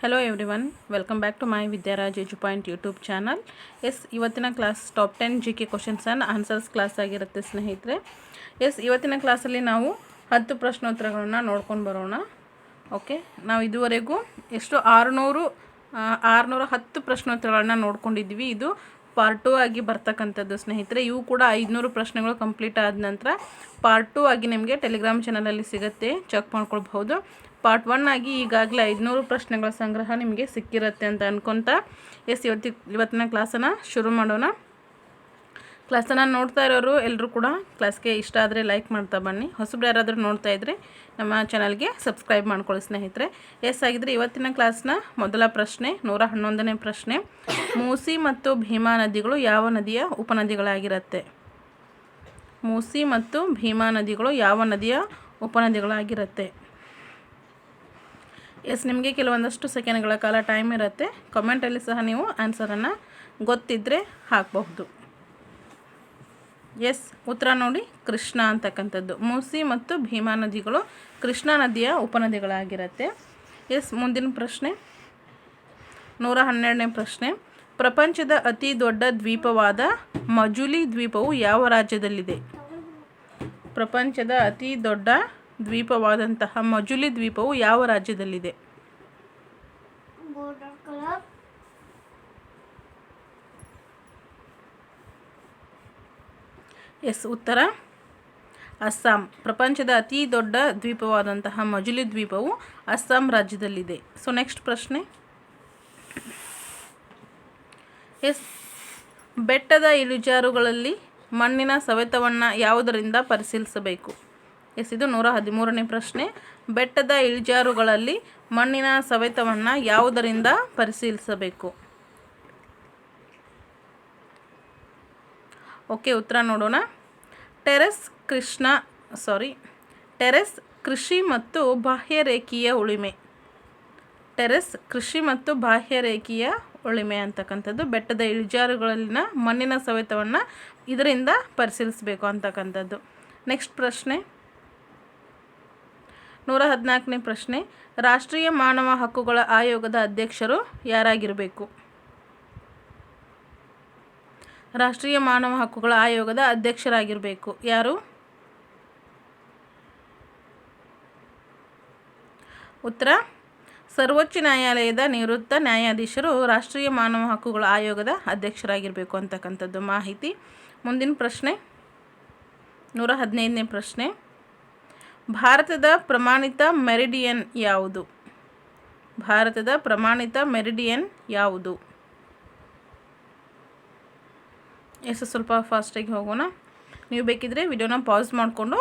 Hello everyone, welcome back to my Vidyaraj edu point YouTube channel. ಇವತ್ತಿನ class top 10 GK questions and answers class ಆಗಿರುತ್ತೆ ಸ್ನೇಹಿತರೆ. ಇವತ್ತಿನ ಕ್ಲಾಸಲ್ಲಿ ನಾವು 10 ಪ್ರಶ್ನೋತ್ತರಗಳನ್ನ ನೋಡ್ಕೊಂಡು ಬರೋಣ. ಓಕೆ, ನಾವು ಇದುವರೆಗೂ 610 ಪ್ರಶ್ನೋತ್ತರಗಳನ್ನ ನೋಡ್ಕೊಂಡಿದ್ವಿ. ಇದು ಪಾರ್ಟ್ 2 ಆಗಿ ಬರ್ತಕ್ಕಂಥದ್ದು ಸ್ನೇಹಿತರೆ. ಇವು ಕೂಡ 500 ಪ್ರಶ್ನೆಗಳು ಕಂಪ್ಲೀಟ್ ಆದ ನಂತರ ಪಾರ್ಟ್ 2 ಆಗಿ ನಿಮಗೆ ಟೆಲಿಗ್ರಾಮ್ ಚಾನಲಲ್ಲಿ ಸಿಗುತ್ತೆ, ಚೆಕ್ ಮಾಡ್ಕೊಳ್ಬಹುದು. ಪಾರ್ಟ್ 1 ಆಗಿ ಈಗಾಗಲೇ 500 ಪ್ರಶ್ನೆಗಳ ಸಂಗ್ರಹ ನಿಮಗೆ ಸಿಕ್ಕಿರುತ್ತೆ ಅಂತ ಅನ್ಕೊತಾ ಇವತ್ತಿನ ಕ್ಲಾಸನ್ನು ಶುರು ಮಾಡೋಣ. ಕ್ಲಾಸನ್ನು ನೋಡ್ತಾ ಇರೋರು ಎಲ್ಲರೂ ಕೂಡ ಕ್ಲಾಸ್ಗೆ ಇಷ್ಟ ಆದರೆ ಲೈಕ್ ಮಾಡ್ತಾ ಬನ್ನಿ. ಹೊಸಬ್ರು ಯಾರಾದರೂ ನೋಡ್ತಾ ಇದ್ದರೆ ನಮ್ಮ ಚಾನಲ್ಗೆ ಸಬ್ಸ್ಕ್ರೈಬ್ ಮಾಡ್ಕೊಳ್ಳಿ ಸ್ನೇಹಿತರೆ. ಆಗಿದ್ದರೆ ಇವತ್ತಿನ ಕ್ಲಾಸ್ನ ಮೊದಲ ಪ್ರಶ್ನೆ 111ನೇ ಪ್ರಶ್ನೆ. ಮೂಸಿ ಮತ್ತು ಭೀಮಾ ನದಿಗಳು ಯಾವ ನದಿಯ ಉಪನದಿಗಳಾಗಿರುತ್ತೆ? ಮೂಸಿ ಮತ್ತು ಭೀಮಾ ನದಿಗಳು ಯಾವ ನದಿಯ ಉಪನದಿಗಳಾಗಿರುತ್ತೆ? ನಿಮಗೆ ಕೆಲವೊಂದಷ್ಟು ಸೆಕೆಂಡ್ಗಳ ಕಾಲ ಟೈಮ್ ಇರುತ್ತೆ. ಕಮೆಂಟಲ್ಲಿ ಸಹ ನೀವು ಆನ್ಸರನ್ನು ಗೊತ್ತಿದ್ದರೆ ಹಾಕಬಹುದು. ಉತ್ತರ ನೋಡಿ, ಕೃಷ್ಣ ಅಂತಕ್ಕಂಥದ್ದು. ಮೂಸಿ ಮತ್ತು ಭೀಮಾ ನದಿಗಳು ಕೃಷ್ಣಾ ನದಿಯ ಉಪನದಿಗಳಾಗಿರುತ್ತೆ. ಮುಂದಿನ ಪ್ರಶ್ನೆ 112ನೇ ಪ್ರಶ್ನೆ. ಪ್ರಪಂಚದ ಅತಿ ದೊಡ್ಡ ದ್ವೀಪವಾದ ಮಜುಲಿ ದ್ವೀಪವು ಯಾವ ರಾಜ್ಯದಲ್ಲಿದೆ? ಪ್ರಪಂಚದ ಅತಿ ದೊಡ್ಡ ದ್ವೀಪವಾದಂತಹ ಮಜುಲಿ ದ್ವೀಪವು ಯಾವ ರಾಜ್ಯದಲ್ಲಿದೆ? ಉತ್ತರ ಅಸ್ಸಾಂ. ಪ್ರಪಂಚದ ಅತಿ ದೊಡ್ಡ ದ್ವೀಪವಾದಂತಹ ಮಜುಲಿ ದ್ವೀಪವು ಅಸ್ಸಾಂ ರಾಜ್ಯದಲ್ಲಿದೆ. ನೆಕ್ಸ್ಟ್ ಪ್ರಶ್ನೆ. ಬೆಟ್ಟದ ಇಳಿಜಾರುಗಳಲ್ಲಿ ಮಣ್ಣಿನ ಸವೆತವನ್ನು ಯಾವುದರಿಂದ ಪರಿಶೀಲಿಸಬೇಕು? ಇದು 113ನೇ ಪ್ರಶ್ನೆ. ಬೆಟ್ಟದ ಇಳಿಜಾರುಗಳಲ್ಲಿ ಮಣ್ಣಿನ ಸವೆತವನ್ನು ಯಾವುದರಿಂದ ಪರಿಶೀಲಿಸಬೇಕು? ಓಕೆ, ಉತ್ತರ ನೋಡೋಣ. ಟೆರೆಸ್ ಕೃಷಿ ಮತ್ತು ಬಾಹ್ಯರೇಖೀಯ ಉಳುಮೆ. ಟೆರೆಸ್ ಕೃಷಿ ಮತ್ತು ಬಾಹ್ಯರೇಖೀಯ ಉಳುಮೆ ಅಂತಕ್ಕಂಥದ್ದು ಬೆಟ್ಟದ ಇಳಿಜಾರುಗಳಲ್ಲಿನ ಮಣ್ಣಿನ ಸವೆತವನ್ನು ಇದರಿಂದ ಪರಿಶೀಲಿಸಬೇಕು ಅಂತಕ್ಕಂಥದ್ದು. ನೆಕ್ಸ್ಟ್ ಪ್ರಶ್ನೆ 114ನೇ ಪ್ರಶ್ನೆ. ರಾಷ್ಟ್ರೀಯ ಮಾನವ ಹಕ್ಕುಗಳ ಆಯೋಗದ ಅಧ್ಯಕ್ಷರು ಯಾರಾಗಿರಬೇಕು? ರಾಷ್ಟ್ರೀಯ ಮಾನವ ಹಕ್ಕುಗಳ ಆಯೋಗದ ಅಧ್ಯಕ್ಷರಾಗಿರಬೇಕು ಯಾರು? ಉತ್ತರ ಸರ್ವೋಚ್ಚ ನ್ಯಾಯಾಲಯದ ನಿವೃತ್ತ ನ್ಯಾಯಾಧೀಶರು ರಾಷ್ಟ್ರೀಯ ಮಾನವ ಹಕ್ಕುಗಳ ಆಯೋಗದ ಅಧ್ಯಕ್ಷರಾಗಿರಬೇಕು ಅಂತಕ್ಕಂಥದ್ದು ಮಾಹಿತಿ. ಮುಂದಿನ ಪ್ರಶ್ನೆ 115ನೇ ಪ್ರಶ್ನೆ. ಭಾರತದ ಪ್ರಮಾಣಿತ ಮೆರಿಡಿಯನ್ ಯಾವುದು? ಭಾರತದ ಪ್ರಮಾಣಿತ ಮೆರಿಡಿಯನ್ ಯಾವುದು? ಸ್ವಲ್ಪ ಫಾಸ್ಟಾಗಿ ಹೋಗೋಣ. ನೀವು ಬೇಕಿದ್ದರೆ ವಿಡಿಯೋನ ಪಾಸ್ ಮಾಡಿಕೊಂಡು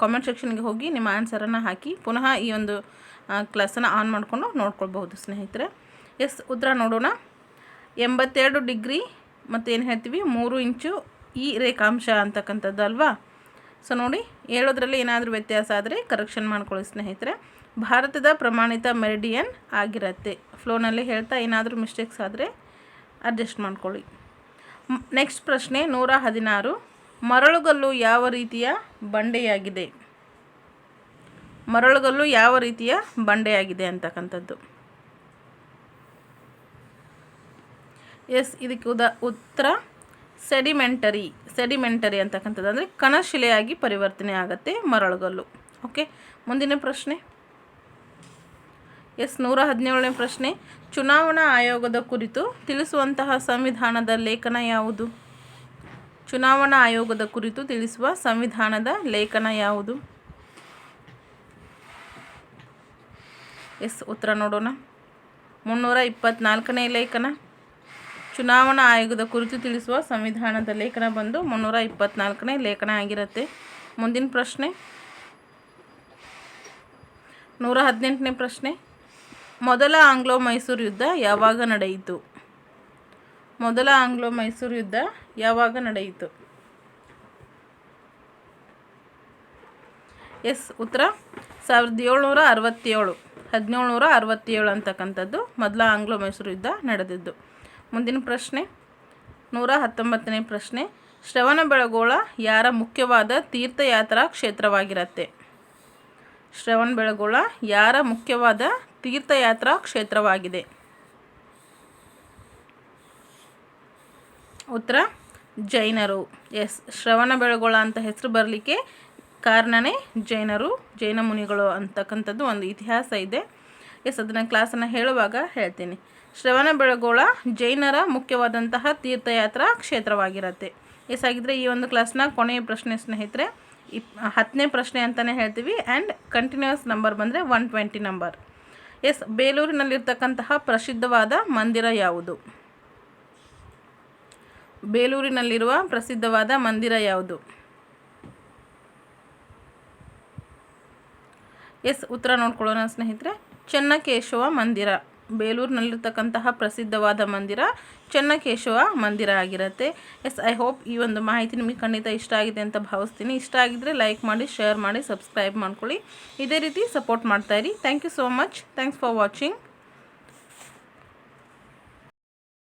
ಕಾಮೆಂಟ್ ಸೆಕ್ಷನ್ಗೆ ಹೋಗಿ ನಿಮ್ಮ ಆನ್ಸರನ್ನು ಹಾಕಿ ಪುನಃ ಈ ಒಂದು ಕ್ಲಾಸನ್ನು ಆನ್ ಮಾಡಿಕೊಂಡು ನೋಡ್ಕೊಳ್ಬಹುದು ಸ್ನೇಹಿತರೆ. ಉತ್ತರ ನೋಡೋಣ. 82 ಡಿಗ್ರಿ ಮತ್ತು ಏನು ಹೇಳ್ತೀವಿ 3 ಇಂಚು ಈ ರೇಖಾಂಶ ಅಂತಕ್ಕಂಥದ್ದು ಅಲ್ವಾ? ನೋಡಿ, ಹೇಳೋದ್ರಲ್ಲಿ ಏನಾದರೂ ವ್ಯತ್ಯಾಸ ಆದರೆ ಕರೆಕ್ಷನ್ ಮಾಡ್ಕೊಳ್ಳಿ ಸ್ನೇಹಿತರೆ. ಭಾರತದ ಪ್ರಮಾಣಿತ ಮೆರಿಡಿಯನ್ ಆಗಿರುತ್ತೆ. ಫ್ಲೋನಲ್ಲಿ ಹೇಳ್ತಾ ಏನಾದರೂ ಮಿಸ್ಟೇಕ್ಸ್ ಆದರೆ ಅಡ್ಜಸ್ಟ್ ಮಾಡ್ಕೊಳ್ಳಿ. ನೆಕ್ಸ್ಟ್ ಪ್ರಶ್ನೆ 116. ಮರಳುಗಲ್ಲು ಯಾವ ರೀತಿಯ ಬಂಡೆಯಾಗಿದೆ? ಮರಳುಗಲ್ಲು ಯಾವ ರೀತಿಯ ಬಂಡೆಯಾಗಿದೆ ಅಂತಕ್ಕಂಥದ್ದು. ಇದಕ್ಕೆ ಉತ್ತರ ಸೆಡಿಮೆಂಟರಿ ಅಂತಕ್ಕಂಥದ್ದು, ಅಂದರೆ ಕಣಶಿಲೆಯಾಗಿ ಪರಿವರ್ತನೆ ಆಗುತ್ತೆ ಮರಳುಗಲ್ಲು. ಓಕೆ, ಮುಂದಿನ ಪ್ರಶ್ನೆ 117ನೇ ಪ್ರಶ್ನೆ. ಚುನಾವಣಾ ಆಯೋಗದ ಕುರಿತು ತಿಳಿಸುವಂತಹ ಸಂವಿಧಾನದ ಲೇಖನ ಯಾವುದು? ಚುನಾವಣಾ ಆಯೋಗದ ಕುರಿತು ತಿಳಿಸುವ ಸಂವಿಧಾನದ ಲೇಖನ ಯಾವುದು? ಉತ್ತರ ನೋಡೋಣ. 324ನೇ ಲೇಖನ. ಚುನಾವಣಾ ಆಯೋಗದ ಕುರಿತು ತಿಳಿಸುವ ಸಂವಿಧಾನದ ಲೇಖನ ಬಂದು 324ನೇ ಲೇಖನ ಆಗಿರುತ್ತೆ. ಮುಂದಿನ ಪ್ರಶ್ನೆ 118ನೇ ಪ್ರಶ್ನೆ. ಮೊದಲ ಆಂಗ್ಲೋ ಮೈಸೂರು ಯುದ್ಧ ಯಾವಾಗ ನಡೆಯಿತು? ಮೊದಲ ಆಂಗ್ಲೋ ಮೈಸೂರು ಯುದ್ಧ ಯಾವಾಗ ನಡೆಯಿತು? ಉತ್ತರ 1767 ಅಂತಕ್ಕಂಥದ್ದು ಮೊದಲ ಆಂಗ್ಲೋ ಮೈಸೂರು ಯುದ್ಧ ನಡೆದಿದ್ದು. ಮುಂದಿನ ಪ್ರಶ್ನೆ 119ನೇ ಪ್ರಶ್ನೆ. ಶ್ರವಣಬೆಳಗೊಳ ಯಾರ ಮುಖ್ಯವಾದ ತೀರ್ಥಯಾತ್ರಾ ಕ್ಷೇತ್ರವಾಗಿರುತ್ತೆ? ಶ್ರವಣಬೆಳಗೊಳ ಯಾರ ಮುಖ್ಯವಾದ ತೀರ್ಥಯಾತ್ರಾ ಕ್ಷೇತ್ರವಾಗಿದೆ? ಉತ್ತರ ಜೈನರು. ಎಸ್, ಶ್ರವಣಬೆಳಗೊಳ ಅಂತ ಹೆಸರು ಬರಲಿಕ್ಕೆ ಕಾರಣನೇ ಜೈನರು, ಜೈನ ಮುನಿಗಳು ಅಂತಕ್ಕಂಥದ್ದು ಒಂದು ಇತಿಹಾಸ ಇದೆ. ಎಸ್, ಅದನ್ನು ಕ್ಲಾಸನ್ನು ಹೇಳುವಾಗ ಹೇಳ್ತೀನಿ. ಶ್ರವಣಬೆಳಗೊಳ ಜೈನರ ಮುಖ್ಯವಾದಂತಹ ತೀರ್ಥಯಾತ್ರಾ ಕ್ಷೇತ್ರವಾಗಿರುತ್ತೆ. ಎಸ್, ಆಗಿದ್ದರೆ ಈ ಒಂದು ಕ್ಲಾಸ್ನ ಕೊನೆಯ ಪ್ರಶ್ನೆ ಸ್ನೇಹಿತರೆ 10ನೇ ಪ್ರಶ್ನೆ ಅಂತಲೇ ಹೇಳ್ತೀವಿ. ಆ್ಯಂಡ್ ಕಂಟಿನ್ಯೂಸ್ ನಂಬರ್ ಬಂದರೆ 120 ನಂಬರ್. ಎಸ್, ಬೇಲೂರಿನಲ್ಲಿರ್ತಕ್ಕಂತಹ ಪ್ರಸಿದ್ಧವಾದ ಮಂದಿರ ಯಾವುದು? ಬೇಲೂರಿನಲ್ಲಿರುವ ಪ್ರಸಿದ್ಧವಾದ ಮಂದಿರ ಯಾವುದು? ಎಸ್, ಉತ್ತರ ನೋಡ್ಕೊಳ್ಳೋಣ ಸ್ನೇಹಿತರೆ. ಚೆನ್ನಕೇಶವ ಮಂದಿರ. ಬೇಲೂರಿನಲ್ಲಿರ್ತಕ್ಕಂತಹ ಪ್ರಸಿದ್ಧವಾದ ಮಂದಿರ ಚೆನ್ನಕೇಶವ ಮಂದಿರ ಆಗಿರುತ್ತೆ. ಎಸ್, ಐ ಹೋಪ್ ಈ ಒಂದು ಮಾಹಿತಿ ನಿಮಗೆ ಖಂಡಿತ ಇಷ್ಟ ಆಗಿದೆ ಅಂತ ಭಾವಿಸ್ತೀನಿ. ಇಷ್ಟ ಆಗಿದ್ದರೆ ಲೈಕ್ ಮಾಡಿ, ಶೇರ್ ಮಾಡಿ, ಸಬ್ಸ್ಕ್ರೈಬ್ ಮಾಡ್ಕೊಳ್ಳಿ. ಇದೇ ರೀತಿ ಸಪೋರ್ಟ್ ಮಾಡ್ತಾಯಿರಿ. Thank you so much. Thanks for watching.